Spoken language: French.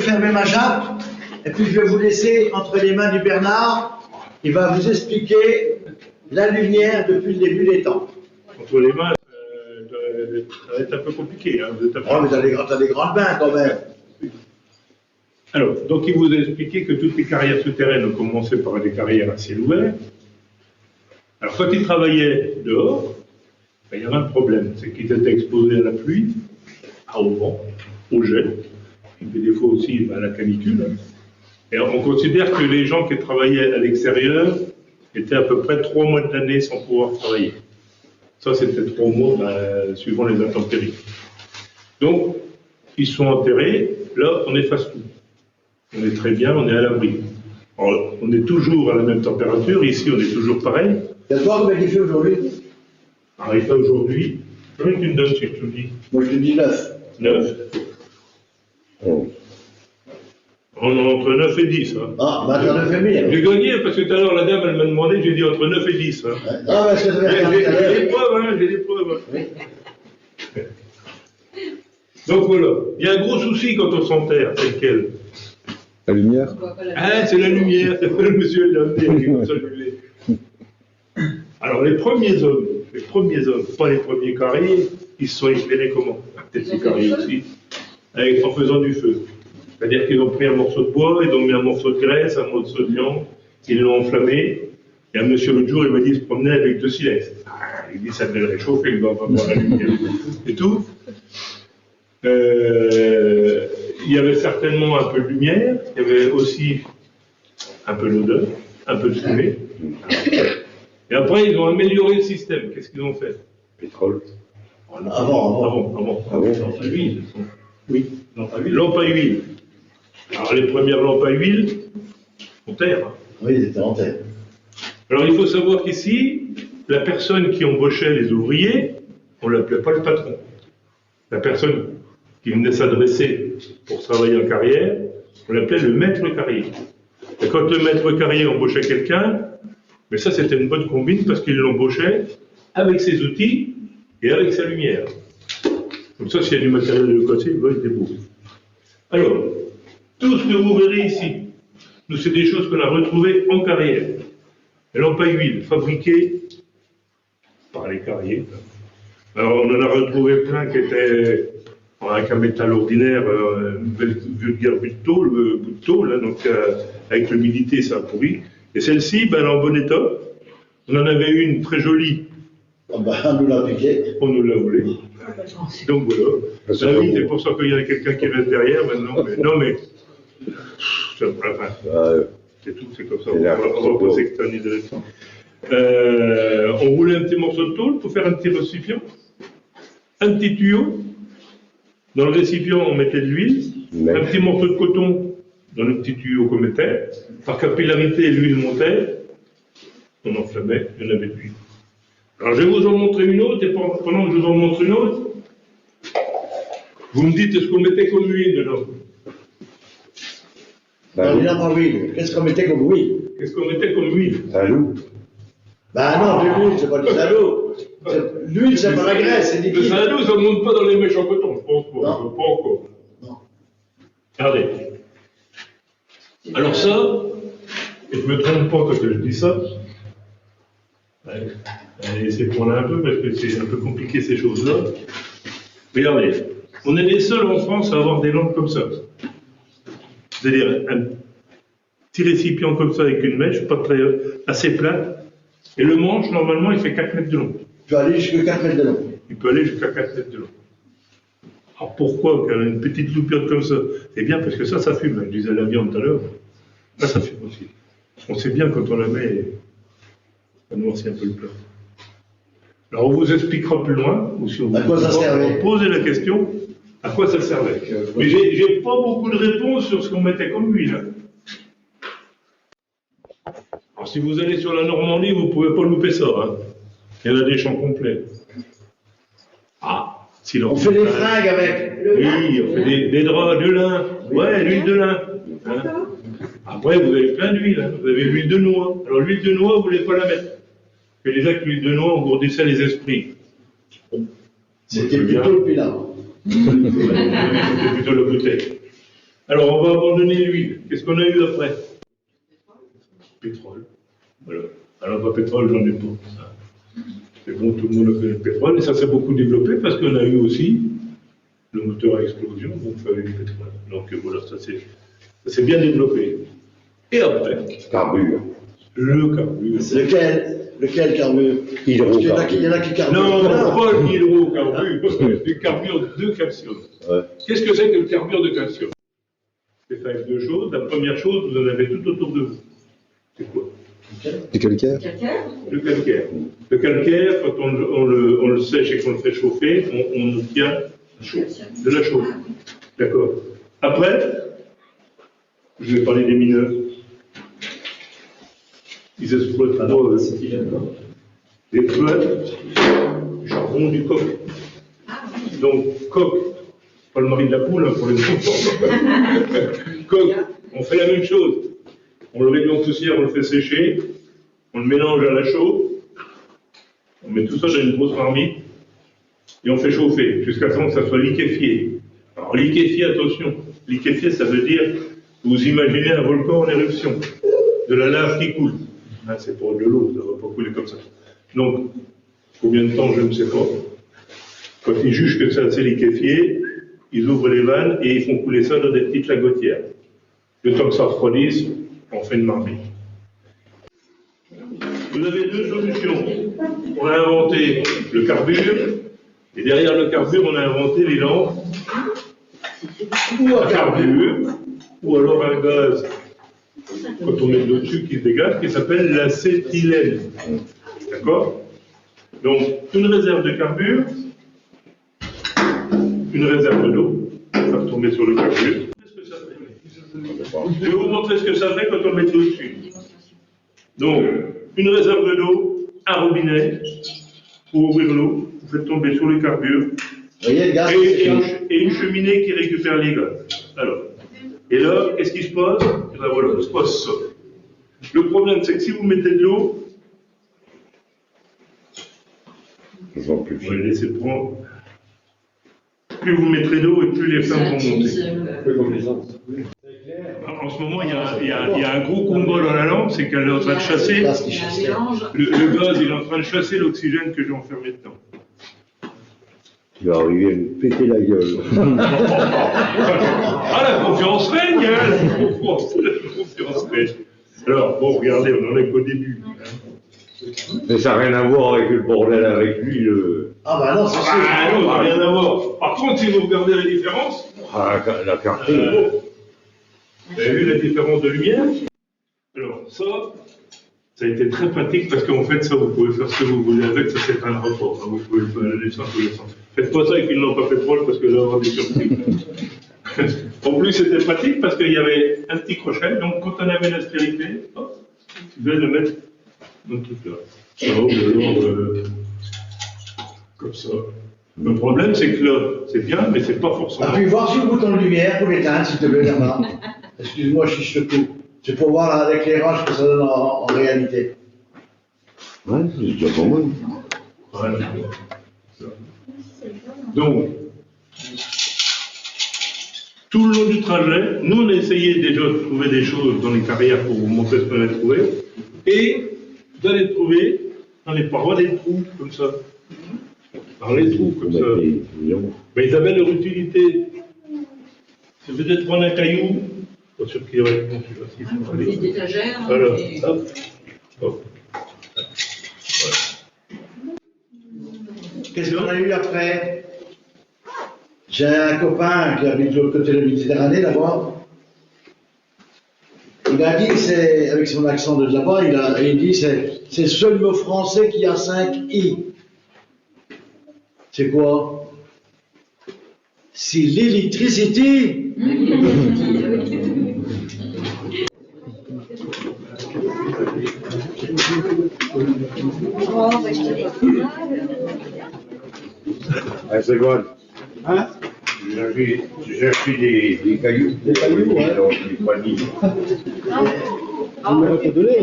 fermer ma chape, et puis je vais vous laisser entre les mains du Bernard, qui va vous expliquer la lumière depuis le début des temps. Entre les mains, ça va être un peu compliqué. Hein, vous êtes Oh, mais t'as des grandes mains quand même. Alors, donc il vous a expliqué que toutes les carrières souterraines ont commencé par des carrières à ciel ouvert. Alors, quand il travaillait dehors, ben, il y avait un problème, c'est qu'il était exposé à la pluie, au vent, au gel, et puis des fois aussi ben, à la canicule. Hein. Et on considère que les gens qui travaillaient à l'extérieur étaient à peu près 3 mois de l'année sans pouvoir travailler. Ça, c'était 3 mois ben, suivant les intempéries. Donc, ils sont enterrés, là, on efface tout. On est très bien, on est à l'abri. On est toujours à la même température, ici on est toujours pareil. Il y a quoi comme il fait aujourd'hui? Arrive pas aujourd'hui. Combien tu me donnes si je te dis? Moi je te dis 9. 9. Oh. On est entre 9 et 10. Hein. Ah, bah j'en ai fait 1000. J'ai gagné parce que tout à l'heure la dame elle m'a demandé, j'ai dit entre 9 et 10. Hein. Ah, bah c'est vrai. J'ai des preuves, hein, j'ai des preuves. Hein. Oui. Donc voilà, il y a un gros souci quand on s'enterre, c'est lequel? La lumière. Ah, c'est la lumière, le monsieur l'a amené, comme ça je l'ai. Alors les premiers hommes, pas les premiers carriers, ils se sont éclairés comment? Peut-être les carriers aussi, en faisant du feu. C'est-à-dire qu'ils ont pris un morceau de bois, ils ont mis un morceau de graisse, un morceau de viande, ils l'ont enflammé, et un monsieur l'autre jour, il m'a dit, il se promenait avec 2 silex. Il dit, ça devait le réchauffer, il doit pas voir la lumière et tout. Il y avait certainement un peu de lumière, il y avait aussi un peu d'odeur, un peu de fumée. Et après, ils ont amélioré le système. Qu'est-ce qu'ils ont fait? Pétrole. Avant. Lampe à huile. Oui, lampe à huile. Alors, les premières lampes à huile, en terre. Oui, ils étaient en terre. Alors, il faut savoir qu'ici, la personne qui embauchait les ouvriers, on ne l'appelait pas le patron. La personne qui venait s'adresser pour travailler en carrière, on l'appelait le maître carrier. Et quand le maître carrier embauchait quelqu'un, mais ça c'était une bonne combine parce qu'il l'embauchait avec ses outils et avec sa lumière. Comme ça, s'il y a du matériel de côté, il va être beau. Alors, tout ce que vous verrez ici, nous c'est des choses qu'on a retrouvées en carrière. Les lampes à huile fabriquées par les carriers. Alors, on en a retrouvé plein qui étaient avec un métal ordinaire, vulgaire bout de tôle, hein, donc avec l'humidité ça a pourri. Et celle-ci, ben, elle est en bon état. On en avait une très jolie. Ah bah, on nous l'a piqué. On nous l'a volée. Donc voilà. Ah oui, c'est pour ça qu'il y a quelqu'un qui reste derrière maintenant. Mais, non mais, c'est tout, c'est comme ça. On va pas s'externaliser là-dessus. On roulait un petit morceau de tôle pour faire un petit récipient. Un petit tuyau. Dans le récipient, on mettait de l'huile, un petit morceau de coton dans le petit tuyau qu'on mettait. Par capillarité, l'huile montait, on enflammait, il y en avait de l'huile. Alors je vais vous en montrer une autre, et pendant que je vous en montre une autre, vous me dites est-ce qu'on mettait comme huile dedans? Dans les lampes à huile, qu'est-ce qu'on mettait comme huile? Qu'est-ce qu'on mettait comme huile? Salou. Bah non, de l'huile, c'est pas du salaud. L'huile, c'est pas la graisse, c'est du Le salou, ça ne monte pas dans les mèches en coton, je pense pas. Non. Pas encore. Non. Regardez. Alors ça, et je ne me trompe pas quand je dis ça, allez, essayez de prendre un peu parce que c'est un peu compliqué ces choses-là. Regardez, on est les seuls en France à avoir des lampes comme ça. C'est-à-dire un petit récipient comme ça avec une mèche, pas très, assez plate, et le manche, normalement, il fait 4 mètres de long. Tu peux aller jusqu'à 4 mètres de long. Il peut aller jusqu'à 4 mètres de long. Alors pourquoi quand une petite loupiote comme ça? C'est bien parce que ça fume. Je disais la viande tout à l'heure. Ça fume aussi. On sait bien quand on la met, ça noircit un peu le plat. Alors on vous expliquera plus loin, ou si on À quoi ça servait? poser la question, à quoi ça servait. Mais j'ai pas beaucoup de réponses sur ce qu'on mettait comme huile. Hein. Alors si vous allez sur la Normandie, vous pouvez pas louper ça. Hein. Il y en a des champs complets. Ah, si l'on On fait des fringues avec. Oui, on fait des draps de lin. Ouais, l'huile de lin. Hein. Après, vous avez plein d'huile. Hein. Vous avez l'huile de noix. Alors, l'huile de noix, vous ne voulez pas la mettre. Parce que déjà que l'huile de noix engourdissait les esprits. C'était plutôt le pilat. C'était plutôt la bouteille. Alors, on va abandonner l'huile. Qu'est-ce qu'on a eu après? Pétrole. Voilà. Alors, pas pétrole, j'en ai pas. C'est bon, tout le monde a fait le pétrole, et ça s'est beaucoup développé parce qu'on a eu aussi le moteur à explosion, donc il fallait du pétrole. Donc voilà, ça s'est bien développé. Et après, Carbure. le carbure. Lequel carbure? Il y en a qui carburent. Non, pas l'hydrocarbure, du carbure de calcium. Ouais. Qu'est-ce que c'est que le carbure de calcium? C'est fait avec deux choses. La première chose, vous en avez tout autour de vous. C'est quoi? Du calcaire. Le calcaire. Le calcaire, quand on le sèche et qu'on le fait chauffer, on obtient chaud, de la chaux. D'accord. Après, je vais parler des mineurs. Ils exploitent des fleurs, du charbon, du coq. Donc, coq, pas le mari de la poule, hein, pour les enfants. Coq, on fait la même chose. On le réduit en poussière, on le fait sécher, on le mélange à la chaux, on met tout ça dans une grosse marmite, et on fait chauffer, jusqu'à temps que ça soit liquéfié. Alors, liquéfié, attention, liquéfié, ça veut dire, vous imaginez un volcan en éruption, de la lave qui coule. Ah, c'est pour de l'eau, ça ne va pas couler comme ça. Donc, combien de temps, je ne sais pas. Quand ils jugent que c'est assez liquéfié, ils ouvrent les vannes et ils font couler ça dans des petites lagotières. Le temps que ça refroidisse, on fait une marmite. Vous avez deux solutions. On a inventé le carbure, et derrière le carbure, on a inventé les lampes, ou un carbure, ou alors un gaz, quand on met de l'eau dessus, qui se dégage, qui s'appelle l'acétylène. D'accord? Donc, une réserve de carbure, une réserve d'eau, ça va retomber sur le carbure. Qu'est-ce que ça fait? Je vais vous montrer ce que ça fait quand on met de l'eau dessus. Donc, une réserve d'eau, un robinet, pour ouvrir l'eau, vous faites tomber sur le carbure, et une cheminée qui récupère les gaz. Alors, et là, qu'est-ce qui se passe? Et ben voilà, il se passe ça. Le problème, c'est que si vous mettez de l'eau, on va le laisser prendre. Plus vous mettrez d'eau et plus les flammes vont monter. En ce moment, il y a un gros combat dans la lampe, c'est qu'elle est en train de chasser. Le gaz, il est en train de chasser l'oxygène que j'ai enfermé dedans. Il va arriver à nous péter la gueule. Ah, la confiance règne, hein, la confiance règne. Alors, bon, regardez, on en est qu'au début. Mais ça n'a rien à voir avec le bordel avec lui. Ah bah non, c'est sûr. Ah non, ça n'a rien à voir. Par contre, si vous regardez la différence, La carte. vous avez vu la différence de lumière? Alors, ça a été très pratique parce qu'en fait, ça, vous pouvez faire ce que vous voulez avec, ça c'est un rapport. Vous pouvez le faire à la naissance ou à la naissance. Faites pas ça avec une lampe à pétrole parce que là, on va avoir des surprises. En plus, c'était pratique parce qu'il y avait un petit crochet, donc quand on avait l'aspérité, vous devez le mettre dans le truc là. Comme ça. Le problème, c'est que là, c'est bien, mais c'est pas forcément. Ah, puis voir sur le bouton de lumière pour l'éteindre, s'il te plaît, Bernard. Excuse-moi, je suis tout. C'est pour voir l'éclairage que ça donne en réalité. Ouais, c'est déjà pas mal. Voilà. Donc, tout le long du trajet, nous on a essayé déjà de trouver des choses dans les carrières pour vous montrer ce qu'on a trouvé, et d'aller trouver dans les parois des trous, comme ça. Dans les trous, comme ça. Mais ils avaient leur utilité. Si vous êtes prendre un caillou, pas sûr qu'il y aurait Des étagères. voilà. Et... Hop. Hop. Qu'est-ce qu'on a eu après? J'ai un copain qui habite de l'autre côté de la Méditerranée, là-bas. Il a dit, c'est, avec son accent de là-bas, il dit, c'est le seul mot français qui a 5 i. C'est quoi? C'est l'électricité. Ah, c'est bon. Hein? J'ai acheté des cailloux. Des cailloux, ouais. Des paniers. Vous m'avez pas donné.